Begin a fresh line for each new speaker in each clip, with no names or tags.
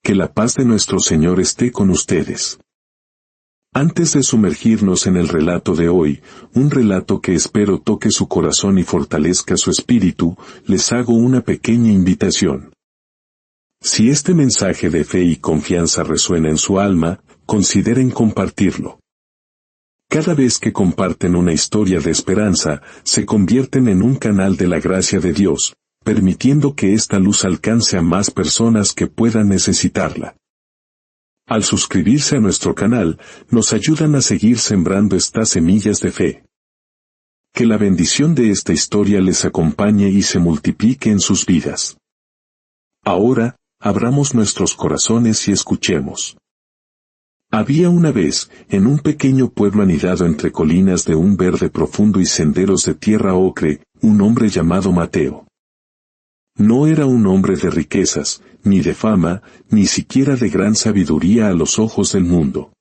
Que la paz de nuestro Señor esté con ustedes. Antes de sumergirnos en el relato de hoy, un relato que espero toque su corazón y fortalezca su espíritu, les hago una pequeña invitación. Si este mensaje de fe y confianza resuena en su alma, consideren compartirlo. Cada vez que comparten una historia de esperanza, se convierten en un canal de la gracia de Dios, permitiendo que esta luz alcance a más personas que puedan necesitarla. Al suscribirse a nuestro canal, nos ayudan a seguir sembrando estas semillas de fe. Que la bendición de esta historia les acompañe y se multiplique en sus vidas. Ahora, abramos nuestros corazones y escuchemos. Había una vez, en un pequeño pueblo anidado entre colinas de un verde profundo y senderos de tierra ocre, un hombre llamado Mateo. No era un hombre de riquezas, ni de fama, ni siquiera de gran sabiduría a los ojos del mundo.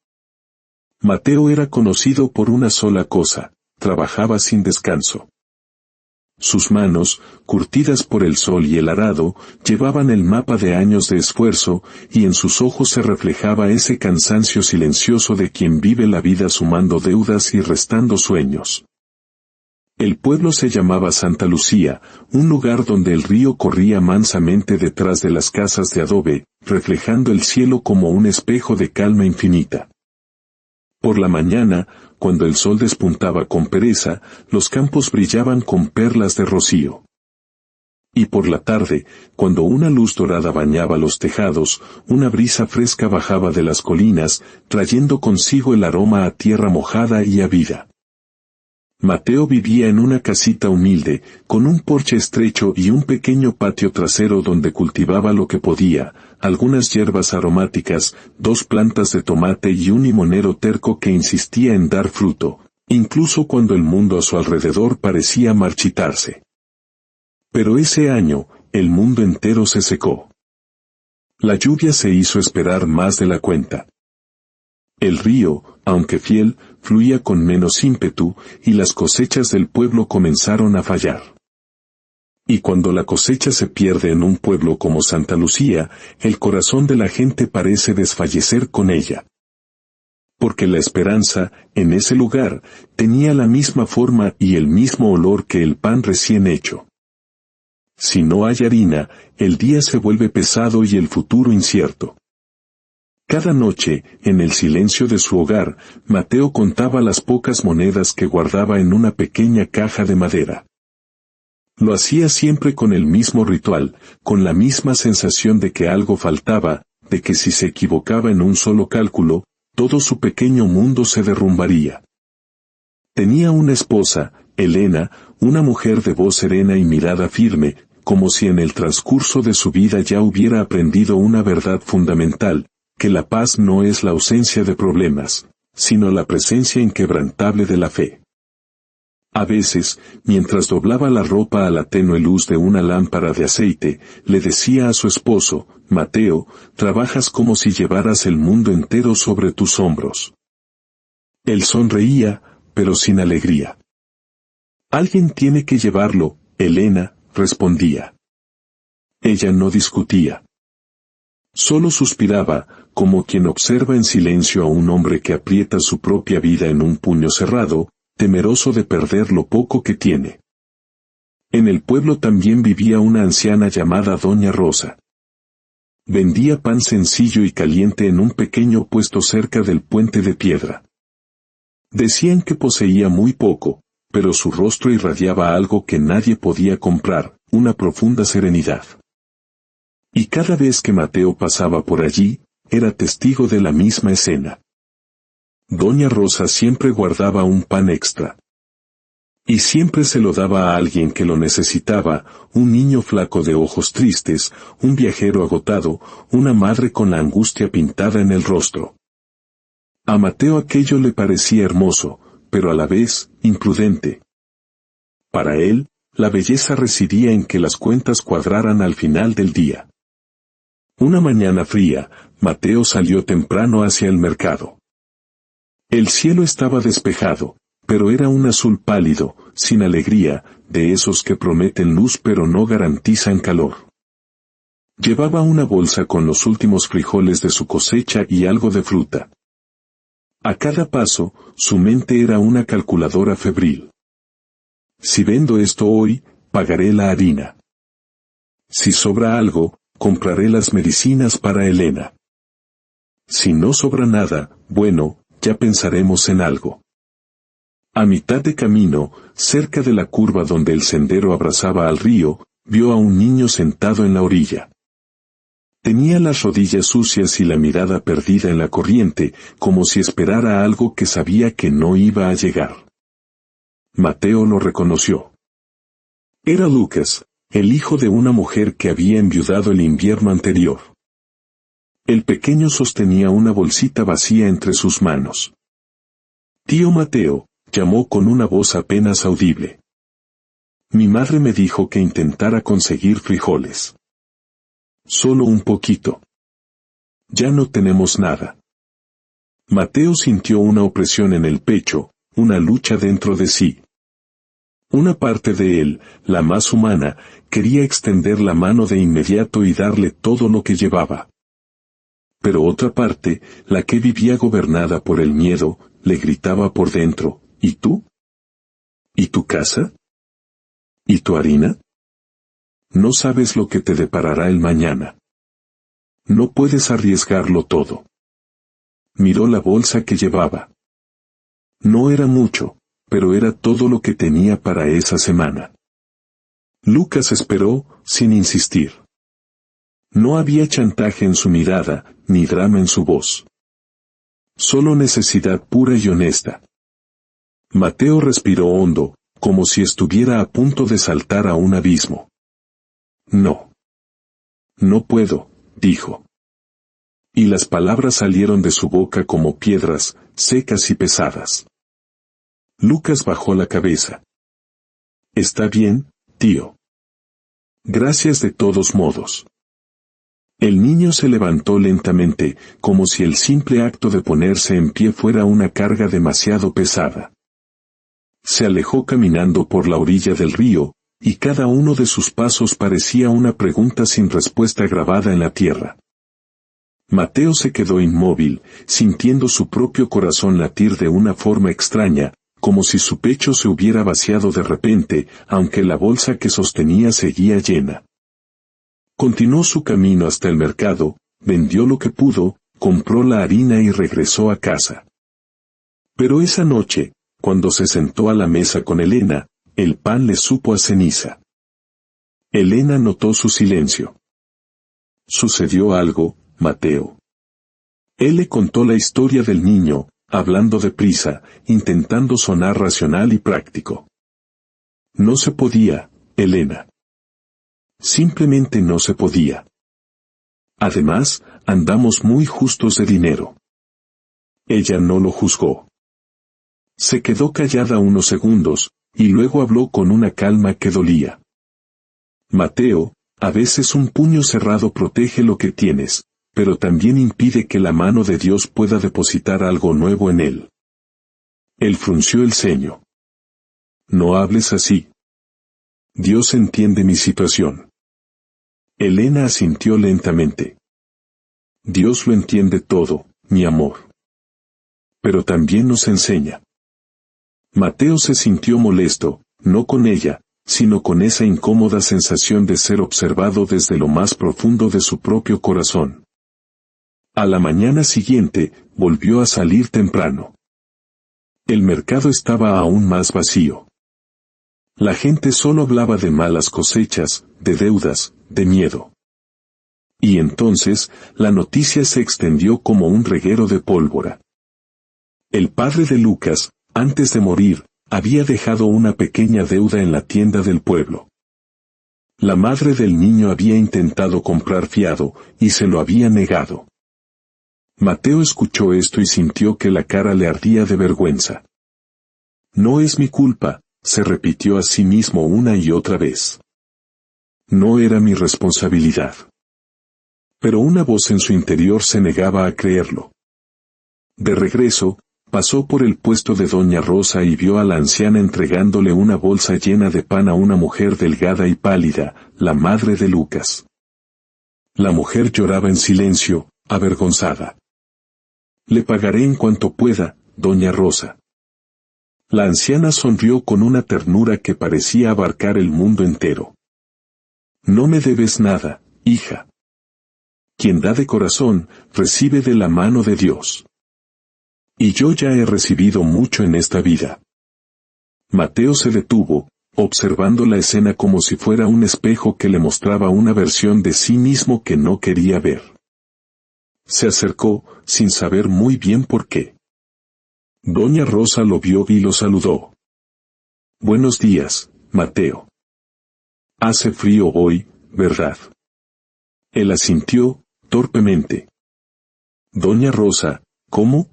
Mateo era conocido por una sola cosa: trabajaba sin descanso. Sus manos, curtidas por el sol y el arado, llevaban el mapa de años de esfuerzo, y en sus ojos se reflejaba ese cansancio silencioso de quien vive la vida sumando deudas y restando sueños. El pueblo se llamaba Santa Lucía, un lugar donde el río corría mansamente detrás de las casas de adobe, reflejando el cielo como un espejo de calma infinita. Por la mañana, cuando el sol despuntaba con pereza, los campos brillaban con perlas de rocío. Y por la tarde, cuando una luz dorada bañaba los tejados, una brisa fresca bajaba de las colinas, trayendo consigo el aroma a tierra mojada y a vida. Mateo vivía en una casita humilde, con un porche estrecho y un pequeño patio trasero donde cultivaba lo que podía, algunas hierbas aromáticas, 2 plantas de tomate y un limonero terco que insistía en dar fruto, incluso cuando el mundo a su alrededor parecía marchitarse. Pero ese año, el mundo entero se secó. La lluvia se hizo esperar más de la cuenta. El río, aunque fiel, fluía con menos ímpetu, y las cosechas del pueblo comenzaron a fallar. Y cuando la cosecha se pierde en un pueblo como Santa Lucía, el corazón de la gente parece desfallecer con ella. Porque la esperanza, en ese lugar, tenía la misma forma y el mismo olor que el pan recién hecho. Si no hay harina, el día se vuelve pesado y el futuro incierto. Cada noche, en el silencio de su hogar, Mateo contaba las pocas monedas que guardaba en una pequeña caja de madera. Lo hacía siempre con el mismo ritual, con la misma sensación de que algo faltaba, de que si se equivocaba en un solo cálculo, todo su pequeño mundo se derrumbaría. Tenía una esposa, Elena, una mujer de voz serena y mirada firme, como si en el transcurso de su vida ya hubiera aprendido una verdad fundamental: que la paz no es la ausencia de problemas, sino la presencia inquebrantable de la fe. A veces, mientras doblaba la ropa a la tenue luz de una lámpara de aceite, le decía a su esposo: Mateo, trabajas como si llevaras el mundo entero sobre tus hombros. Él sonreía, pero sin alegría. Alguien tiene que llevarlo, Elena, respondía. Ella no discutía. Solo suspiraba, como quien observa en silencio a un hombre que aprieta su propia vida en un puño cerrado, temeroso de perder lo poco que tiene. En el pueblo también vivía una anciana llamada Doña Rosa. Vendía pan sencillo y caliente en un pequeño puesto cerca del puente de piedra. Decían que poseía muy poco, pero su rostro irradiaba algo que nadie podía comprar: una profunda serenidad. Y cada vez que Mateo pasaba por allí, era testigo de la misma escena. Doña Rosa siempre guardaba un pan extra. Y siempre se lo daba a alguien que lo necesitaba: un niño flaco de ojos tristes, un viajero agotado, una madre con la angustia pintada en el rostro. A Mateo aquello le parecía hermoso, pero a la vez, imprudente. Para él, la belleza residía en que las cuentas cuadraran al final del día. Una mañana fría, Mateo salió temprano hacia el mercado. El cielo estaba despejado, pero era un azul pálido, sin alegría, de esos que prometen luz pero no garantizan calor. Llevaba una bolsa con los últimos frijoles de su cosecha y algo de fruta. A cada paso, su mente era una calculadora febril. Si vendo esto hoy, pagaré la harina. Si sobra algo, compraré las medicinas para Elena. Si no sobra nada, bueno, ya pensaremos en algo. A mitad de camino, cerca de la curva donde el sendero abrazaba al río, vio a un niño sentado en la orilla. Tenía las rodillas sucias y la mirada perdida en la corriente, como si esperara algo que sabía que no iba a llegar. Mateo lo reconoció. Era Lucas, el hijo de una mujer que había enviudado el invierno anterior. El pequeño sostenía una bolsita vacía entre sus manos. Tío Mateo, llamó con una voz apenas audible. Mi madre me dijo que intentara conseguir frijoles. Solo un poquito. Ya no tenemos nada. Mateo sintió una opresión en el pecho, una lucha dentro de sí. Una parte de él, la más humana, quería extender la mano de inmediato y darle todo lo que llevaba. Pero otra parte, la que vivía gobernada por el miedo, le gritaba por dentro, ¿y tú? ¿Y tu casa? ¿Y tu harina? No sabes lo que te deparará el mañana. No puedes arriesgarlo todo. Miró la bolsa que llevaba. No era mucho, pero era todo lo que tenía para esa semana. Lucas esperó, sin insistir. No había chantaje en su mirada, ni drama en su voz. Solo necesidad pura y honesta. Mateo respiró hondo, como si estuviera a punto de saltar a un abismo. No. No puedo, dijo. Y las palabras salieron de su boca como piedras, secas y pesadas. Lucas bajó la cabeza. Está bien, tío. Gracias de todos modos. El niño se levantó lentamente, como si el simple acto de ponerse en pie fuera una carga demasiado pesada. Se alejó caminando por la orilla del río, y cada uno de sus pasos parecía una pregunta sin respuesta grabada en la tierra. Mateo se quedó inmóvil, sintiendo su propio corazón latir de una forma extraña, como si su pecho se hubiera vaciado de repente, aunque la bolsa que sostenía seguía llena. Continuó su camino hasta el mercado, vendió lo que pudo, compró la harina y regresó a casa. Pero esa noche, cuando se sentó a la mesa con Elena, el pan le supo a ceniza. Elena notó su silencio. Sucedió algo, Mateo. Él le contó la historia del niño, hablando deprisa, intentando sonar racional y práctico. No se podía, Elena. Simplemente no se podía. Además, andamos muy justos de dinero. Ella no lo juzgó. Se quedó callada unos segundos, y luego habló con una calma que dolía. Mateo, a veces un puño cerrado protege lo que tienes, pero también impide que la mano de Dios pueda depositar algo nuevo en él. Él frunció el ceño. No hables así. Dios entiende mi situación. Elena asintió lentamente. Dios lo entiende todo, mi amor. Pero también nos enseña. Mateo se sintió molesto, no con ella, sino con esa incómoda sensación de ser observado desde lo más profundo de su propio corazón. A la mañana siguiente, volvió a salir temprano. El mercado estaba aún más vacío. La gente solo hablaba de malas cosechas, de deudas, de miedo. Y entonces, la noticia se extendió como un reguero de pólvora. El padre de Lucas, antes de morir, había dejado una pequeña deuda en la tienda del pueblo. La madre del niño había intentado comprar fiado, y se lo había negado. Mateo escuchó esto y sintió que la cara le ardía de vergüenza. No es mi culpa, se repitió a sí mismo una y otra vez. No era mi responsabilidad. Pero una voz en su interior se negaba a creerlo. De regreso, pasó por el puesto de Doña Rosa y vio a la anciana entregándole una bolsa llena de pan a una mujer delgada y pálida, la madre de Lucas. La mujer lloraba en silencio, avergonzada. Le pagaré en cuanto pueda, doña Rosa. La anciana sonrió con una ternura que parecía abarcar el mundo entero. No me debes nada, hija. Quien da de corazón, recibe de la mano de Dios. Y yo ya he recibido mucho en esta vida. Mateo se detuvo, observando la escena como si fuera un espejo que le mostraba una versión de sí mismo que no quería ver. Se acercó, sin saber muy bien por qué. Doña Rosa lo vio y lo saludó. Buenos días, Mateo. Hace frío hoy, ¿verdad? Él asintió, torpemente. Doña Rosa, ¿cómo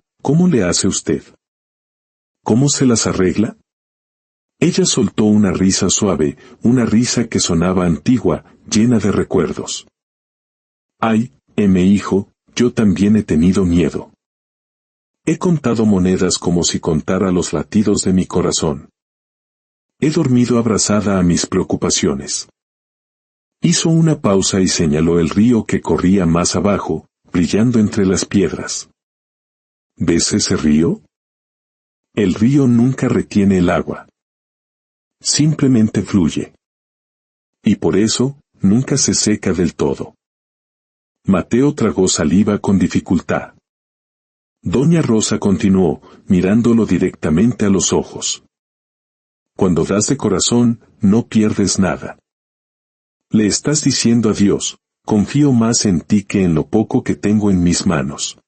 le hace usted? ¿Cómo se las arregla? Ella soltó una risa suave, una risa que sonaba antigua, llena de recuerdos. Ay, hijo, yo también he tenido miedo. He contado monedas como si contara los latidos de mi corazón. He dormido abrazada a mis preocupaciones. Hizo una pausa y señaló el río que corría más abajo, brillando entre las piedras. ¿Ves ese río? El río nunca retiene el agua. Simplemente fluye. Y por eso, nunca se seca del todo. Mateo tragó saliva con dificultad. Doña Rosa continuó, mirándolo directamente a los ojos. Cuando das de corazón, no pierdes nada. Le estás diciendo a Dios, confío más en ti que en lo poco que tengo en mis manos.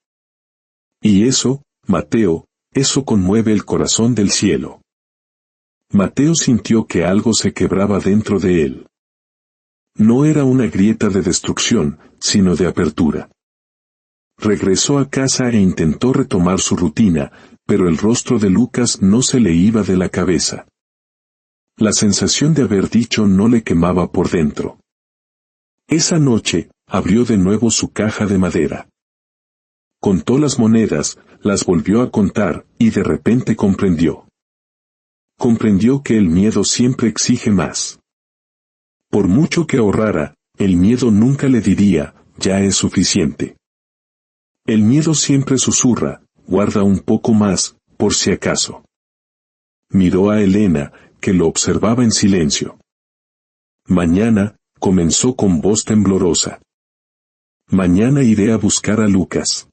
Y eso, Mateo, eso conmueve el corazón del cielo. Mateo sintió que algo se quebraba dentro de él. No era una grieta de destrucción, sino de apertura. Regresó a casa e intentó retomar su rutina, pero el rostro de Lucas no se le iba de la cabeza. La sensación de haber dicho no le quemaba por dentro. Esa noche, abrió de nuevo su caja de madera. Contó las monedas, las volvió a contar, y de repente comprendió. Comprendió que el miedo siempre exige más. Por mucho que ahorrara, el miedo nunca le diría, ya es suficiente. El miedo siempre susurra, guarda un poco más, por si acaso. Miró a Elena, que lo observaba en silencio. Mañana, comenzó con voz temblorosa. Mañana iré a buscar a Lucas.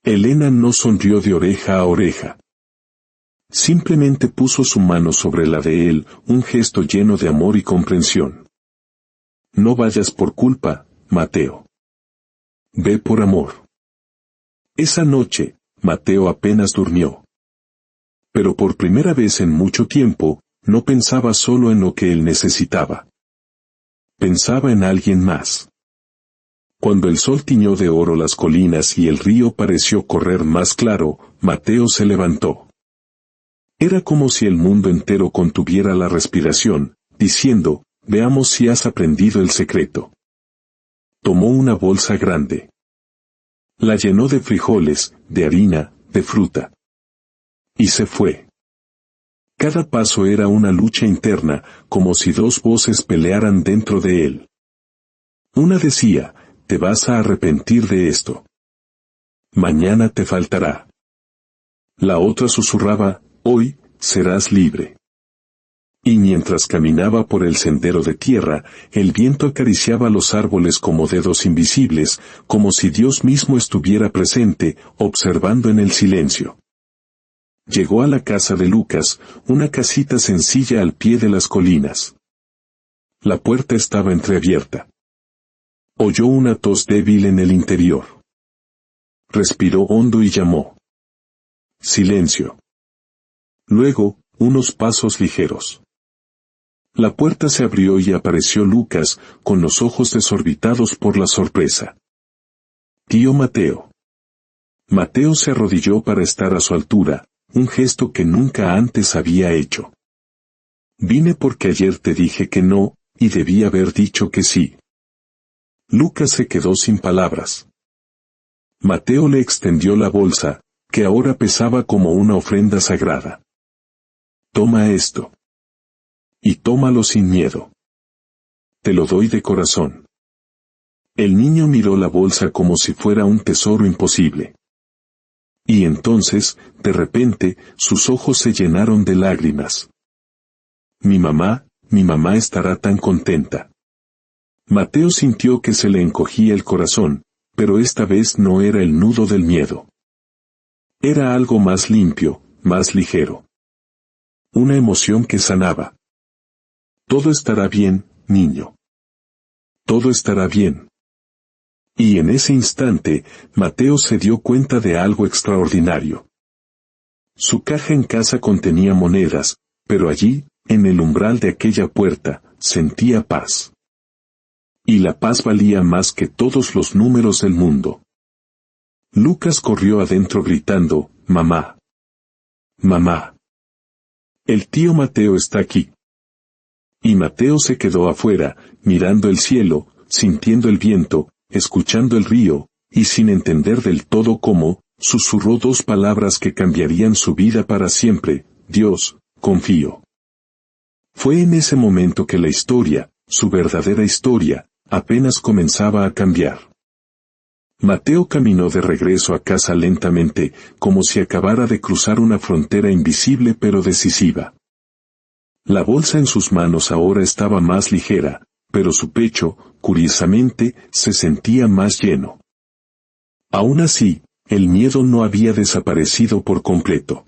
Elena no sonrió de oreja a oreja. Simplemente puso su mano sobre la de él, un gesto lleno de amor y comprensión. No vayas por culpa, Mateo. Ve por amor. Esa noche, Mateo apenas durmió. Pero por primera vez en mucho tiempo, no pensaba solo en lo que él necesitaba. Pensaba en alguien más. Cuando el sol tiñó de oro las colinas y el río pareció correr más claro, Mateo se levantó. Era como si el mundo entero contuviera la respiración, diciendo, veamos si has aprendido el secreto. Tomó una bolsa grande. La llenó de frijoles, de harina, de fruta. Y se fue. Cada paso era una lucha interna, como si dos voces pelearan dentro de él. Una decía, te vas a arrepentir de esto. Mañana te faltará. La otra susurraba, hoy, serás libre. Y mientras caminaba por el sendero de tierra, el viento acariciaba los árboles como dedos invisibles, como si Dios mismo estuviera presente, observando en el silencio. Llegó a la casa de Lucas, una casita sencilla al pie de las colinas. La puerta estaba entreabierta. Oyó una tos débil en el interior. Respiró hondo y llamó. Silencio. Luego, unos pasos ligeros. La puerta se abrió y apareció Lucas, con los ojos desorbitados por la sorpresa. Tío Mateo. Mateo se arrodilló para estar a su altura, un gesto que nunca antes había hecho. Vine porque ayer te dije que no, y debí haber dicho que sí. Lucas se quedó sin palabras. Mateo le extendió la bolsa, que ahora pesaba como una ofrenda sagrada. Toma esto. Y tómalo sin miedo. Te lo doy de corazón. El niño miró la bolsa como si fuera un tesoro imposible. Y entonces, de repente, sus ojos se llenaron de lágrimas. Mi mamá estará tan contenta. Mateo sintió que se le encogía el corazón, pero esta vez no era el nudo del miedo. Era algo más limpio, más ligero. Una emoción que sanaba. Todo estará bien, niño. Todo estará bien. Y en ese instante, Mateo se dio cuenta de algo extraordinario. Su caja en casa contenía monedas, pero allí, en el umbral de aquella puerta, sentía paz. Y la paz valía más que todos los números del mundo. Lucas corrió adentro gritando, «Mamá. Mamá. El tío Mateo está aquí». Y Mateo se quedó afuera, mirando el cielo, sintiendo el viento, escuchando el río, y sin entender del todo cómo, susurró dos palabras que cambiarían su vida para siempre: Dios, confío. Fue en ese momento que la historia, su verdadera historia, apenas comenzaba a cambiar. Mateo caminó de regreso a casa lentamente, como si acabara de cruzar una frontera invisible pero decisiva. La bolsa en sus manos ahora estaba más ligera, pero su pecho, curiosamente, se sentía más lleno. Aún así, el miedo no había desaparecido por completo.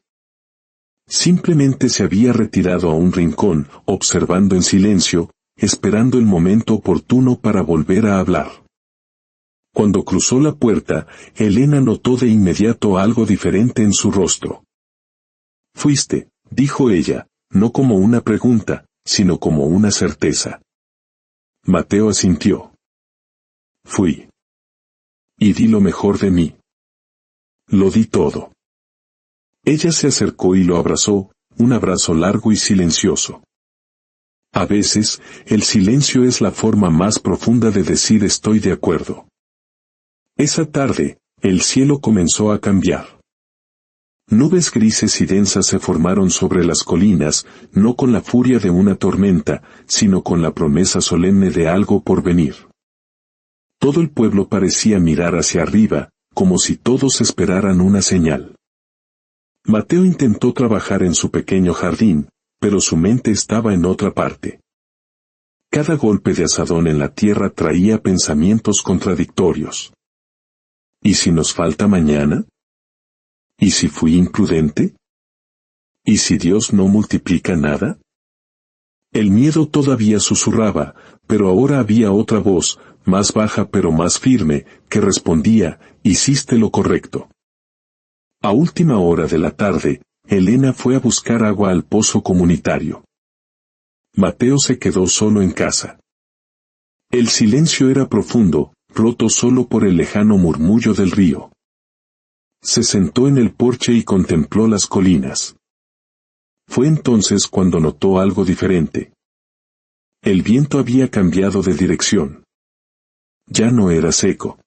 Simplemente se había retirado a un rincón, observando en silencio, esperando el momento oportuno para volver a hablar. Cuando cruzó la puerta, Elena notó de inmediato algo diferente en su rostro. «Fuiste», dijo ella, no como una pregunta, sino como una certeza. Mateo asintió. «Fui. Y di lo mejor de mí. Lo di todo». Ella se acercó y lo abrazó, un abrazo largo y silencioso. A veces, el silencio es la forma más profunda de decir estoy de acuerdo. Esa tarde, el cielo comenzó a cambiar. Nubes grises y densas se formaron sobre las colinas, no con la furia de una tormenta, sino con la promesa solemne de algo por venir. Todo el pueblo parecía mirar hacia arriba, como si todos esperaran una señal. Mateo intentó trabajar en su pequeño jardín, pero su mente estaba en otra parte. Cada golpe de azadón en la tierra traía pensamientos contradictorios. ¿Y si nos falta mañana? ¿Y si fui imprudente? ¿Y si Dios no multiplica nada? El miedo todavía susurraba, pero ahora había otra voz, más baja pero más firme, que respondía, hiciste lo correcto. A última hora de la tarde, Elena fue a buscar agua al pozo comunitario. Mateo se quedó solo en casa. El silencio era profundo, roto solo por el lejano murmullo del río. Se sentó en el porche y contempló las colinas. Fue entonces cuando notó algo diferente. El viento había cambiado de dirección. Ya no era seco.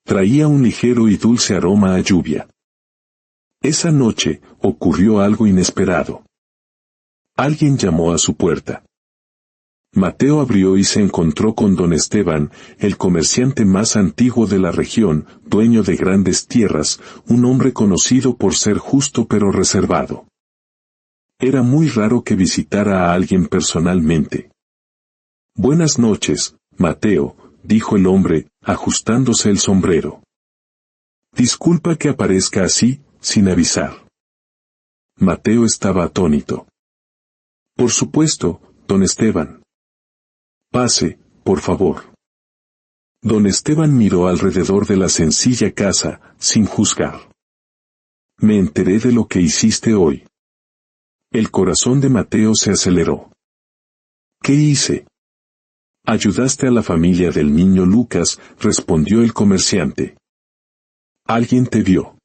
Traía un ligero y dulce aroma a lluvia. Esa noche, ocurrió algo inesperado. Alguien llamó a su puerta. Mateo abrió y se encontró con don Esteban, el comerciante más antiguo de la región, dueño de grandes tierras, un hombre conocido por ser justo pero reservado. Era muy raro que visitara a alguien personalmente. Buenas noches, Mateo, dijo el hombre, ajustándose el sombrero. Disculpa que aparezca así, sin avisar. Mateo estaba atónito. Por supuesto, don Esteban. Pase, por favor. Don Esteban miró alrededor de la sencilla casa, sin juzgar. Me enteré de lo que hiciste hoy. El corazón de Mateo se aceleró. ¿Qué hice? Ayudaste a la familia del niño Lucas, respondió el comerciante. Alguien te vio.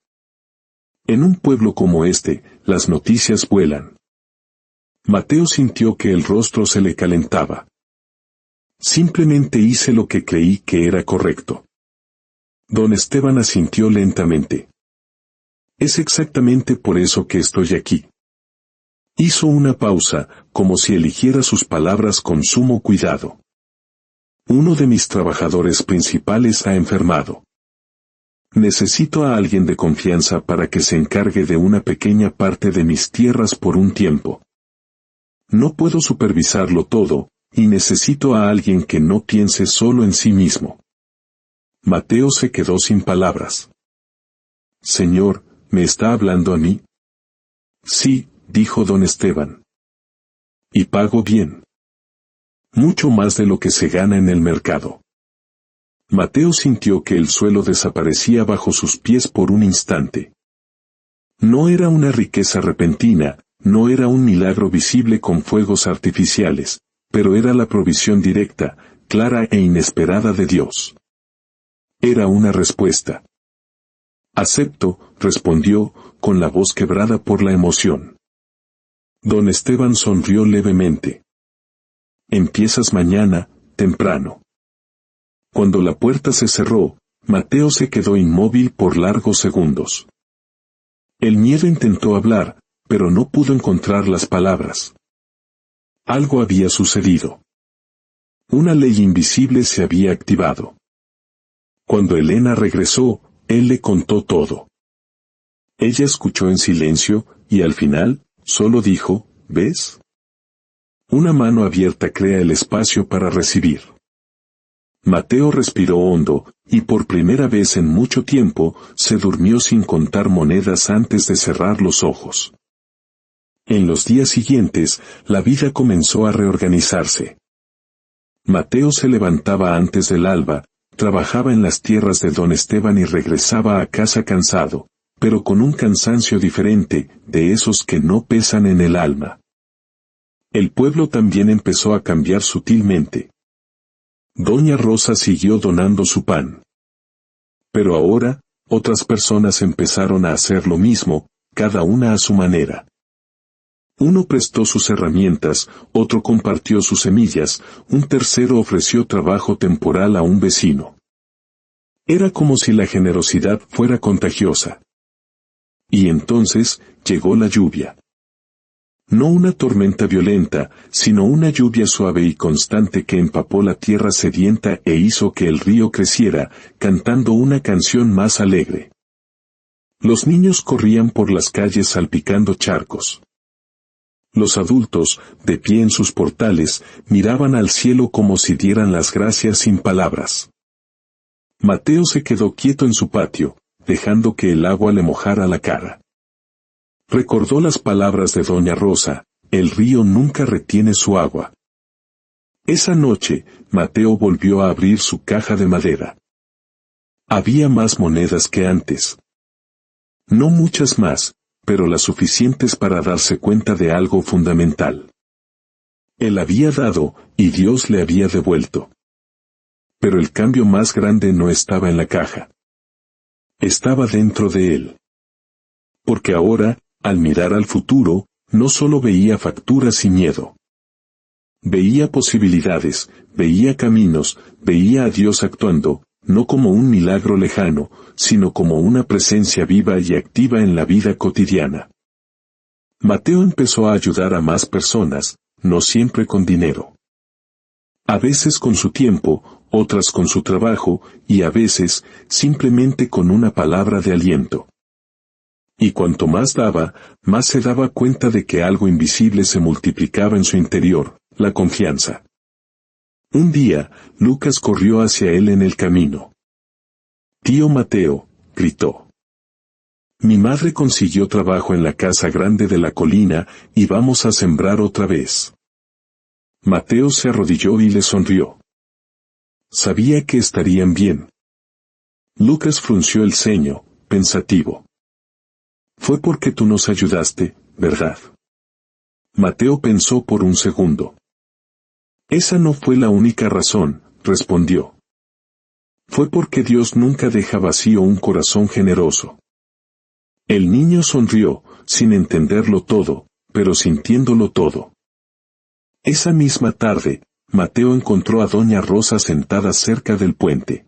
En un pueblo como este, las noticias vuelan. Mateo sintió que el rostro se le calentaba. Simplemente hice lo que creí que era correcto. Don Esteban asintió lentamente. Es exactamente por eso que estoy aquí. Hizo una pausa, como si eligiera sus palabras con sumo cuidado. Uno de mis trabajadores principales ha enfermado. Necesito a alguien de confianza para que se encargue de una pequeña parte de mis tierras por un tiempo. No puedo supervisarlo todo, y necesito a alguien que no piense solo en sí mismo. Mateo se quedó sin palabras. Señor, ¿me está hablando a mí? Sí, dijo don Esteban. Y pago bien. Mucho más de lo que se gana en el mercado. Mateo sintió que el suelo desaparecía bajo sus pies por un instante. No era una riqueza repentina, no era un milagro visible con fuegos artificiales, pero era la provisión directa, clara e inesperada de Dios. Era una respuesta. Acepto, respondió, con la voz quebrada por la emoción. Don Esteban sonrió levemente. Empiezas mañana, temprano. Cuando la puerta se cerró, Mateo se quedó inmóvil por largos segundos. El miedo intentó hablar, pero no pudo encontrar las palabras. Algo había sucedido. Una ley invisible se había activado. Cuando Elena regresó, él le contó todo. Ella escuchó en silencio, y al final, solo dijo, ¿ves? Una mano abierta crea el espacio para recibir. Mateo respiró hondo, y por primera vez en mucho tiempo, se durmió sin contar monedas antes de cerrar los ojos. En los días siguientes, la vida comenzó a reorganizarse. Mateo se levantaba antes del alba, trabajaba en las tierras de don Esteban y regresaba a casa cansado, pero con un cansancio diferente, de esos que no pesan en el alma. El pueblo también empezó a cambiar sutilmente. Doña Rosa siguió donando su pan. Pero ahora, otras personas empezaron a hacer lo mismo, cada una a su manera. Uno prestó sus herramientas, otro compartió sus semillas, un tercero ofreció trabajo temporal a un vecino. Era como si la generosidad fuera contagiosa. Y entonces, llegó la lluvia. No una tormenta violenta, sino una lluvia suave y constante que empapó la tierra sedienta e hizo que el río creciera, cantando una canción más alegre. Los niños corrían por las calles salpicando charcos. Los adultos, de pie en sus portales, miraban al cielo como si dieran las gracias sin palabras. Mateo se quedó quieto en su patio, dejando que el agua le mojara la cara. Recordó las palabras de doña Rosa, el río nunca retiene su agua. Esa noche, Mateo volvió a abrir su caja de madera. Había más monedas que antes. No muchas más, pero las suficientes para darse cuenta de algo fundamental. Él había dado, y Dios le había devuelto. Pero el cambio más grande no estaba en la caja. Estaba dentro de él. Porque ahora, al mirar al futuro, no solo veía facturas y miedo. Veía posibilidades, veía caminos, veía a Dios actuando, no como un milagro lejano, sino como una presencia viva y activa en la vida cotidiana. Mateo empezó a ayudar a más personas, no siempre con dinero. A veces con su tiempo, otras con su trabajo, y a veces, simplemente con una palabra de aliento. Y cuanto más daba, más se daba cuenta de que algo invisible se multiplicaba en su interior, la confianza. Un día, Lucas corrió hacia él en el camino. «Tío Mateo», gritó. «Mi madre consiguió trabajo en la casa grande de la colina, y vamos a sembrar otra vez». Mateo se arrodilló y le sonrió. Sabía que estarían bien. Lucas frunció el ceño, pensativo. «Fue porque tú nos ayudaste, ¿verdad?» Mateo pensó por un segundo. «Esa no fue la única razón», respondió. «Fue porque Dios nunca deja vacío un corazón generoso». El niño sonrió, sin entenderlo todo, pero sintiéndolo todo. Esa misma tarde, Mateo encontró a doña Rosa sentada cerca del puente.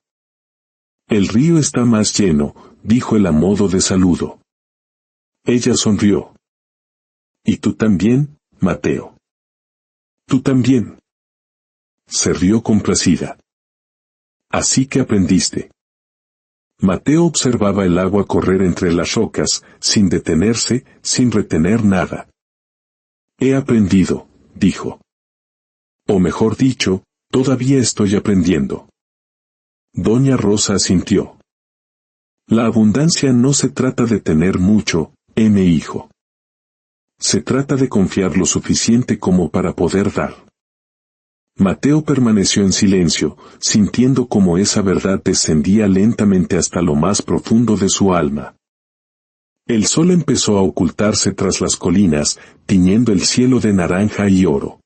«El río está más lleno», dijo él a modo de saludo. Ella sonrió. «¿Y tú también, Mateo?» «Tú también». Se rió complacida. Así que aprendiste. Mateo observaba el agua correr entre las rocas, sin detenerse, sin retener nada. He aprendido, dijo. O mejor dicho, todavía estoy aprendiendo. Doña Rosa asintió. La abundancia no se trata de tener mucho, mi hijo. Se trata de confiar lo suficiente como para poder dar. Mateo permaneció en silencio, sintiendo cómo esa verdad descendía lentamente hasta lo más profundo de su alma. El sol empezó a ocultarse tras las colinas, tiñendo el cielo de naranja y oro.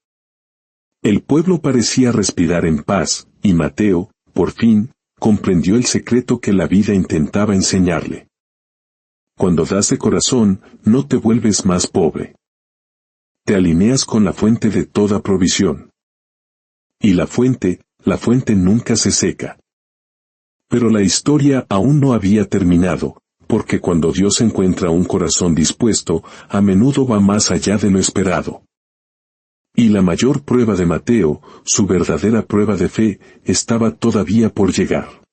El pueblo parecía respirar en paz, y Mateo, por fin, comprendió el secreto que la vida intentaba enseñarle. Cuando das de corazón, no te vuelves más pobre. Te alineas con la fuente de toda provisión. Y la fuente nunca se seca. Pero la historia aún no había terminado, porque cuando Dios encuentra un corazón dispuesto, a menudo va más allá de lo esperado. Y la mayor prueba de Mateo, su verdadera prueba de fe, estaba todavía por llegar.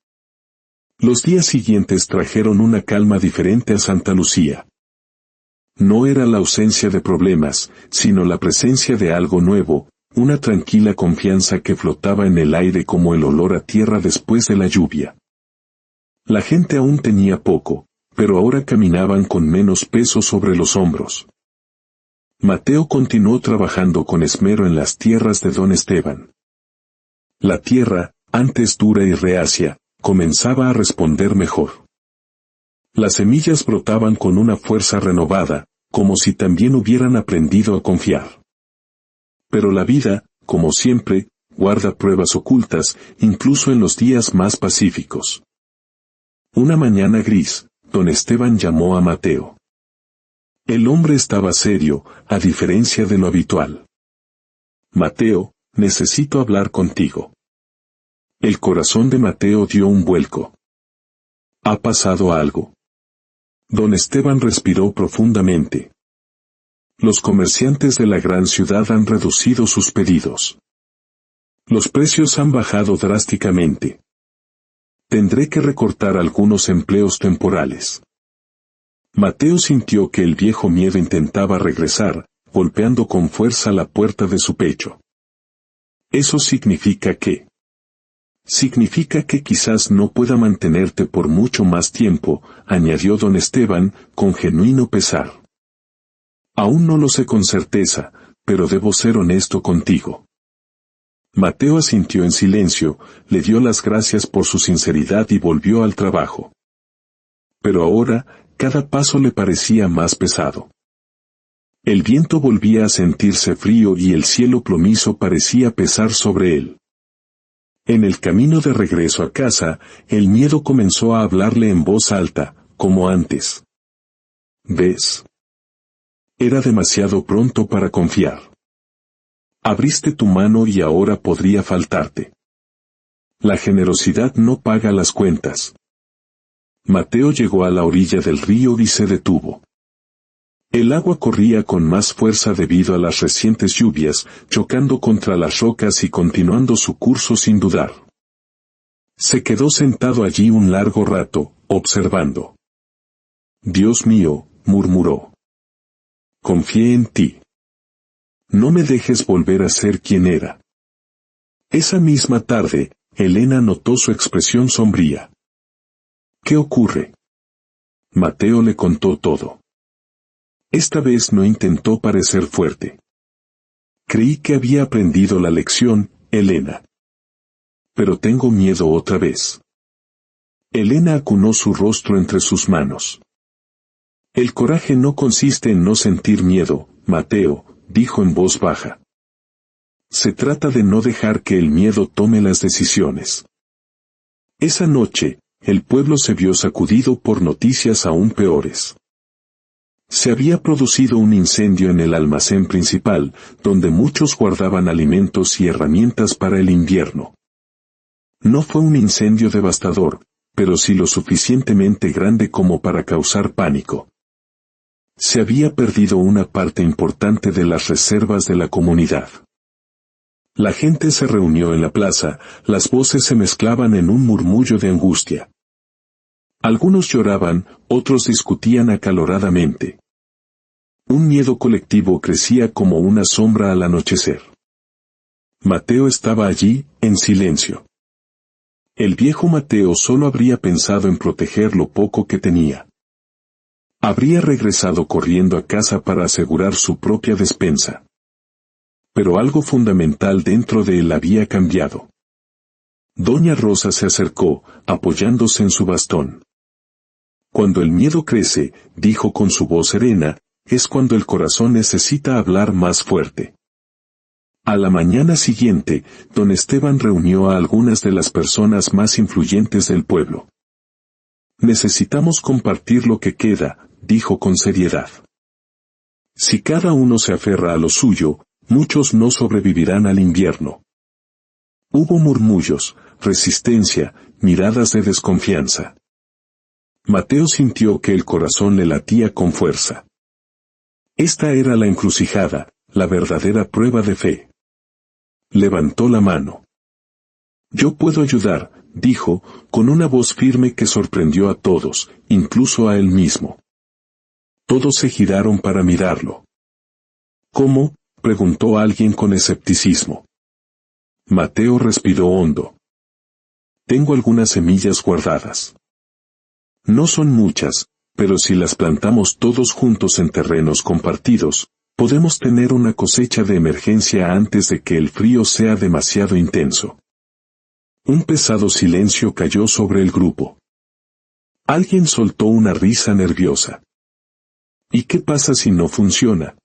Los días siguientes trajeron una calma diferente a Santa Lucía. No era la ausencia de problemas, sino la presencia de algo nuevo, una tranquila confianza que flotaba en el aire como el olor a tierra después de la lluvia. La gente aún tenía poco, pero ahora caminaban con menos peso sobre los hombros. Mateo continuó trabajando con esmero en las tierras de don Esteban. La tierra, antes dura y reacia, comenzaba a responder mejor. Las semillas brotaban con una fuerza renovada, como si también hubieran aprendido a confiar. Pero la vida, como siempre, guarda pruebas ocultas, incluso en los días más pacíficos. Una mañana gris, don Esteban llamó a Mateo. El hombre estaba serio, a diferencia de lo habitual. Mateo, necesito hablar contigo. El corazón de Mateo dio un vuelco. ¿Ha pasado algo? Don Esteban respiró profundamente. Los comerciantes de la gran ciudad han reducido sus pedidos. Los precios han bajado drásticamente. Tendré que recortar algunos empleos temporales. Mateo sintió que el viejo miedo intentaba regresar, golpeando con fuerza la puerta de su pecho. ¿Eso significa qué? Significa que quizás no pueda mantenerte por mucho más tiempo, añadió don Esteban, con genuino pesar. Aún no lo sé con certeza, pero debo ser honesto contigo. Mateo asintió en silencio, le dio las gracias por su sinceridad y volvió al trabajo. Pero ahora, cada paso le parecía más pesado. El viento volvía a sentirse frío y el cielo plomizo parecía pesar sobre él. En el camino de regreso a casa, el miedo comenzó a hablarle en voz alta, como antes. ¿Ves? Era demasiado pronto para confiar. Abriste tu mano y ahora podría faltarte. La generosidad no paga las cuentas. Mateo llegó a la orilla del río y se detuvo. El agua corría con más fuerza debido a las recientes lluvias, chocando contra las rocas y continuando su curso sin dudar. Se quedó sentado allí un largo rato, observando. Dios mío, murmuró. Confié en ti. No me dejes volver a ser quien era. Esa misma tarde, Elena notó su expresión sombría. ¿Qué ocurre? Mateo le contó todo. Esta vez no intentó parecer fuerte. Creí que había aprendido la lección, Elena. Pero tengo miedo otra vez. Elena acunó su rostro entre sus manos. El coraje no consiste en no sentir miedo, Mateo, dijo en voz baja. Se trata de no dejar que el miedo tome las decisiones. Esa noche, el pueblo se vio sacudido por noticias aún peores. Se había producido un incendio en el almacén principal, donde muchos guardaban alimentos y herramientas para el invierno. No fue un incendio devastador, pero sí lo suficientemente grande como para causar pánico. Se había perdido una parte importante de las reservas de la comunidad. La gente se reunió en la plaza, las voces se mezclaban en un murmullo de angustia. Algunos lloraban, otros discutían acaloradamente. Un miedo colectivo crecía como una sombra al anochecer. Mateo estaba allí, en silencio. El viejo Mateo solo habría pensado en proteger lo poco que tenía. Habría regresado corriendo a casa para asegurar su propia despensa. Pero algo fundamental dentro de él había cambiado. Doña Rosa se acercó, apoyándose en su bastón. Cuando el miedo crece, dijo con su voz serena, es cuando el corazón necesita hablar más fuerte. A la mañana siguiente, don Esteban reunió a algunas de las personas más influyentes del pueblo. Necesitamos compartir lo que queda, dijo con seriedad. Si cada uno se aferra a lo suyo, muchos no sobrevivirán al invierno. Hubo murmullos, resistencia, miradas de desconfianza. Mateo sintió que el corazón le latía con fuerza. Esta era la encrucijada, la verdadera prueba de fe. Levantó la mano. Yo puedo ayudar, dijo, con una voz firme que sorprendió a todos, incluso a él mismo. Todos se giraron para mirarlo. ¿Cómo?, preguntó alguien con escepticismo. Mateo respiró hondo. Tengo algunas semillas guardadas. No son muchas, pero si las plantamos todos juntos en terrenos compartidos, podemos tener una cosecha de emergencia antes de que el frío sea demasiado intenso. Un pesado silencio cayó sobre el grupo. Alguien soltó una risa nerviosa. ¿Y qué pasa si no funciona?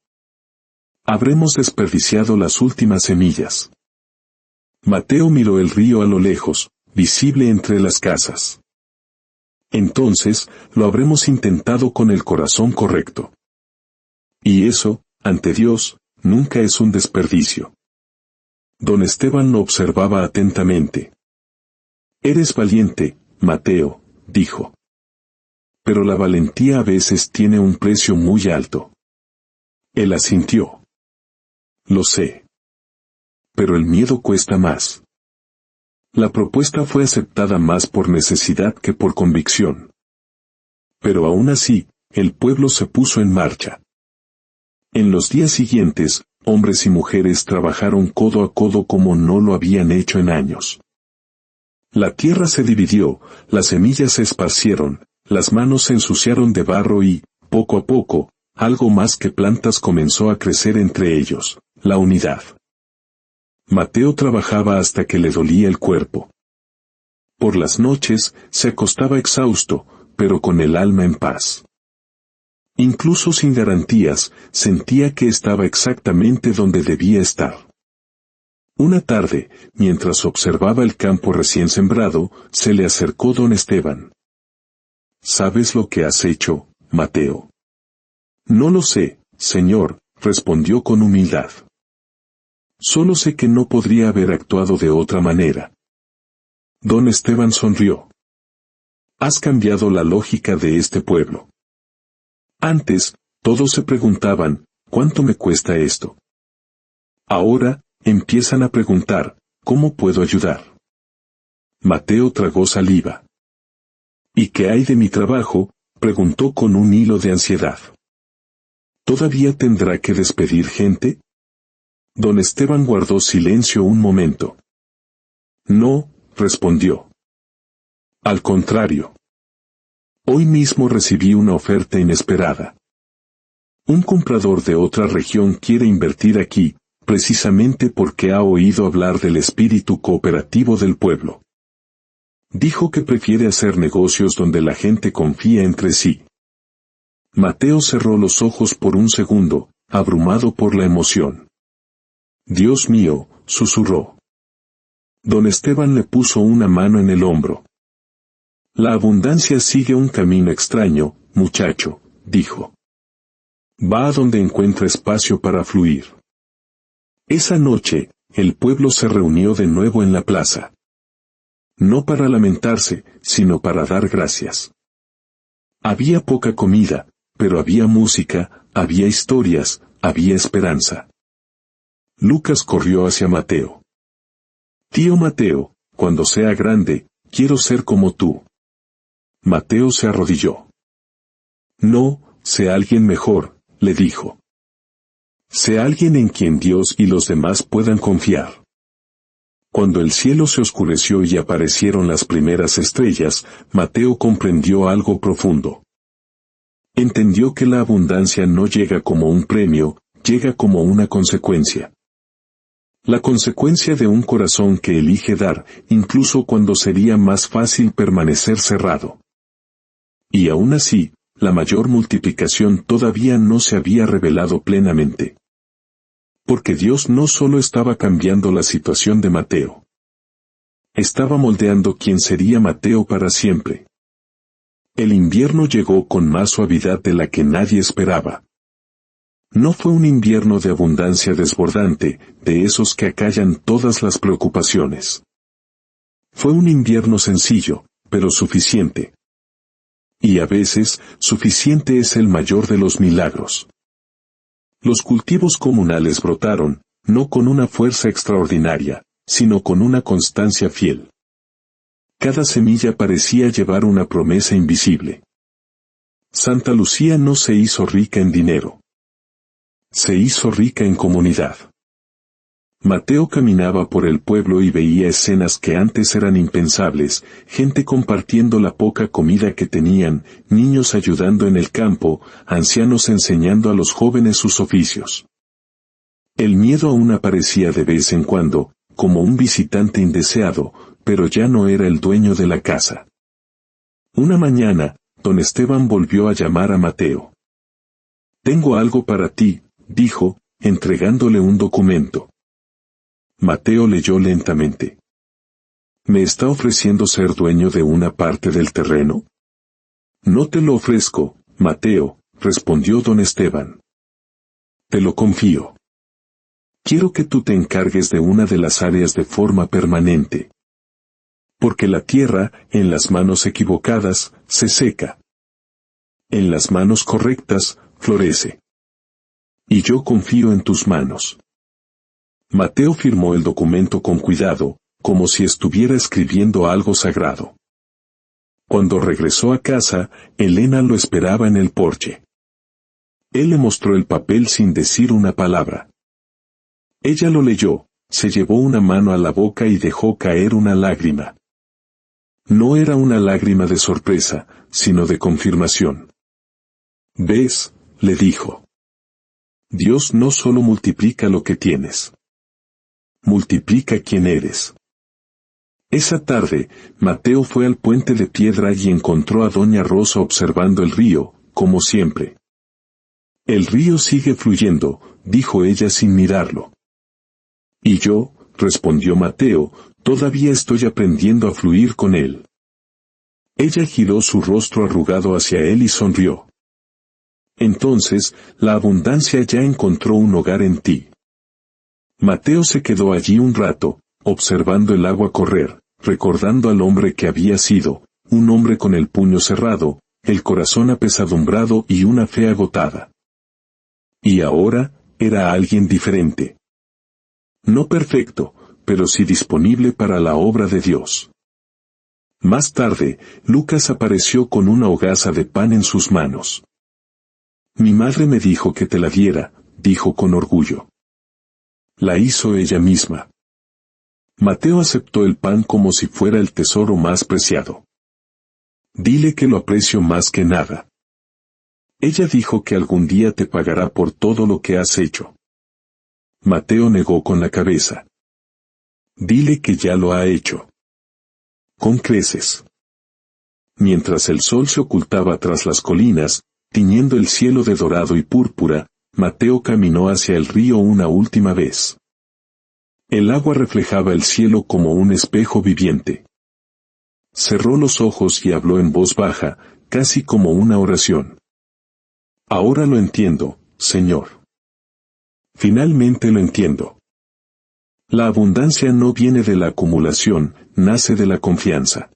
Habremos desperdiciado las últimas semillas. Mateo miró el río a lo lejos, visible entre las casas. Entonces, lo habremos intentado con el corazón correcto. Y eso, ante Dios, nunca es un desperdicio. Don Esteban lo observaba atentamente. Eres valiente, Mateo, dijo. Pero la valentía a veces tiene un precio muy alto. Él asintió. Lo sé. Pero el miedo cuesta más. La propuesta fue aceptada más por necesidad que por convicción. Pero aún así, el pueblo se puso en marcha. En los días siguientes, hombres y mujeres trabajaron codo a codo como no lo habían hecho en años. La tierra se dividió, las semillas se esparcieron, las manos se ensuciaron de barro y, poco a poco, algo más que plantas comenzó a crecer entre ellos, la unidad. Mateo trabajaba hasta que le dolía el cuerpo. Por las noches, se acostaba exhausto, pero con el alma en paz. Incluso sin garantías, sentía que estaba exactamente donde debía estar. Una tarde, mientras observaba el campo recién sembrado, se le acercó don Esteban. ¿Sabes lo que has hecho, Mateo? No lo sé, señor, respondió con humildad. Solo sé que no podría haber actuado de otra manera. Don Esteban sonrió. Has cambiado la lógica de este pueblo. Antes, todos se preguntaban, ¿cuánto me cuesta esto? Ahora, empiezan a preguntar, ¿cómo puedo ayudar? Mateo tragó saliva. ¿Y qué hay de mi trabajo?, preguntó con un hilo de ansiedad. ¿Todavía tendrá que despedir gente? Don Esteban guardó silencio un momento. No, respondió. Al contrario. Hoy mismo recibí una oferta inesperada. Un comprador de otra región quiere invertir aquí, precisamente porque ha oído hablar del espíritu cooperativo del pueblo. Dijo que prefiere hacer negocios donde la gente confía entre sí. Mateo cerró los ojos por un segundo, abrumado por la emoción. Dios mío, susurró. Don Esteban le puso una mano en el hombro. La abundancia sigue un camino extraño, muchacho, dijo. Va a donde encuentra espacio para fluir. Esa noche, el pueblo se reunió de nuevo en la plaza. No para lamentarse, sino para dar gracias. Había poca comida, pero había música, había historias, había esperanza. Lucas corrió hacia Mateo. Tío Mateo, cuando sea grande, quiero ser como tú. Mateo se arrodilló. No, sé alguien mejor, le dijo. Sé alguien en quien Dios y los demás puedan confiar. Cuando el cielo se oscureció y aparecieron las primeras estrellas, Mateo comprendió algo profundo. Entendió que la abundancia no llega como un premio, llega como una consecuencia. La consecuencia de un corazón que elige dar, incluso cuando sería más fácil permanecer cerrado. Y aún así, la mayor multiplicación todavía no se había revelado plenamente. Porque Dios no solo estaba cambiando la situación de Mateo. Estaba moldeando quién sería Mateo para siempre. El invierno llegó con más suavidad de la que nadie esperaba. No fue un invierno de abundancia desbordante, de esos que acallan todas las preocupaciones. Fue un invierno sencillo, pero suficiente. Y a veces, suficiente es el mayor de los milagros. Los cultivos comunales brotaron, no con una fuerza extraordinaria, sino con una constancia fiel. Cada semilla parecía llevar una promesa invisible. Santa Lucía no se hizo rica en dinero. Se hizo rica en comunidad. Mateo caminaba por el pueblo y veía escenas que antes eran impensables, gente compartiendo la poca comida que tenían, niños ayudando en el campo, ancianos enseñando a los jóvenes sus oficios. El miedo aún aparecía de vez en cuando, como un visitante indeseado, pero ya no era el dueño de la casa. Una mañana, don Esteban volvió a llamar a Mateo. «Tengo algo para ti», dijo, entregándole un documento. Mateo leyó lentamente. ¿Me está ofreciendo ser dueño de una parte del terreno? No te lo ofrezco, Mateo, respondió don Esteban. Te lo confío. Quiero que tú te encargues de una de las áreas de forma permanente. Porque la tierra, en las manos equivocadas, se seca. En las manos correctas, florece. Y yo confío en tus manos. Mateo firmó el documento con cuidado, como si estuviera escribiendo algo sagrado. Cuando regresó a casa, Elena lo esperaba en el porche. Él le mostró el papel sin decir una palabra. Ella lo leyó, se llevó una mano a la boca y dejó caer una lágrima. No era una lágrima de sorpresa, sino de confirmación. «¿Ves?», le dijo. «Dios no solo multiplica lo que tienes. Multiplica quién eres». Esa tarde, Mateo fue al puente de piedra y encontró a doña Rosa observando el río, como siempre. «El río sigue fluyendo», dijo ella sin mirarlo. «Y yo», respondió Mateo, «todavía estoy aprendiendo a fluir con él». Ella giró su rostro arrugado hacia él y sonrió. «Entonces, la abundancia ya encontró un hogar en ti». Mateo se quedó allí un rato, observando el agua correr, recordando al hombre que había sido, un hombre con el puño cerrado, el corazón apesadumbrado y una fe agotada. Y ahora, era alguien diferente. No perfecto, pero sí disponible para la obra de Dios. Más tarde, Lucas apareció con una hogaza de pan en sus manos. «Mi madre me dijo que te la diera», dijo con orgullo. La hizo ella misma. Mateo aceptó el pan como si fuera el tesoro más preciado. «Dile que lo aprecio más que nada». Ella dijo que algún día te pagará por todo lo que has hecho. Mateo negó con la cabeza. «Dile que ya lo ha hecho. Con creces». Mientras el sol se ocultaba tras las colinas, tiñendo el cielo de dorado y púrpura, Mateo caminó hacia el río una última vez. El agua reflejaba el cielo como un espejo viviente. Cerró los ojos y habló en voz baja, casi como una oración. «Ahora lo entiendo, Señor. Finalmente lo entiendo. La abundancia no viene de la acumulación, nace de la confianza.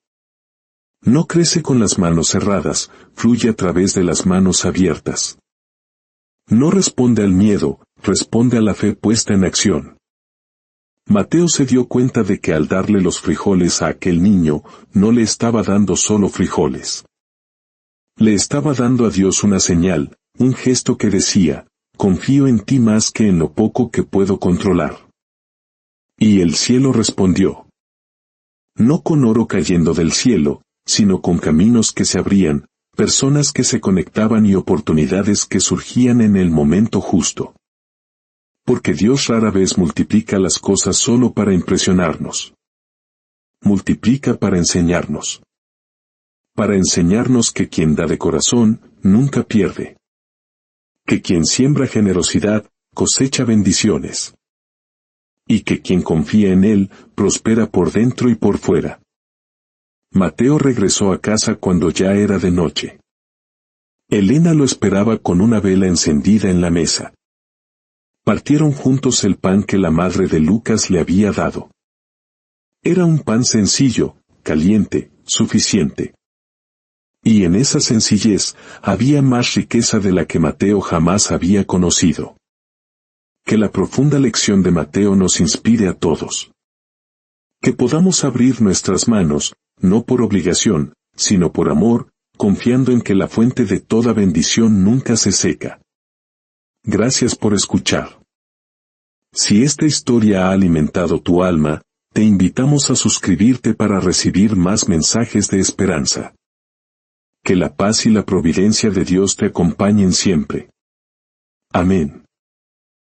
No crece con las manos cerradas, fluye a través de las manos abiertas. No responde al miedo, responde a la fe puesta en acción. Mateo se dio cuenta de que al darle los frijoles a aquel niño, no le estaba dando solo frijoles. Le estaba dando a Dios una señal, un gesto que decía, confío en ti más que en lo poco que puedo controlar. Y el cielo respondió. No con oro cayendo del cielo, sino con caminos que se abrían, personas que se conectaban y oportunidades que surgían en el momento justo. Porque Dios rara vez multiplica las cosas solo para impresionarnos. Multiplica para enseñarnos. Para enseñarnos que quien da de corazón, nunca pierde. Que quien siembra generosidad, cosecha bendiciones. Y que quien confía en Él, prospera por dentro y por fuera. Mateo regresó a casa cuando ya era de noche. Elena lo esperaba con una vela encendida en la mesa. Partieron juntos el pan que la madre de Lucas le había dado. Era un pan sencillo, caliente, suficiente. Y en esa sencillez había más riqueza de la que Mateo jamás había conocido. Que la profunda lección de Mateo nos inspire a todos. Que podamos abrir nuestras manos, no por obligación, sino por amor, confiando en que la fuente de toda bendición nunca se seca. Gracias por escuchar. Si esta historia ha alimentado tu alma, te invitamos a suscribirte para recibir más mensajes de esperanza. Que la paz y la providencia de Dios te acompañen siempre. Amén.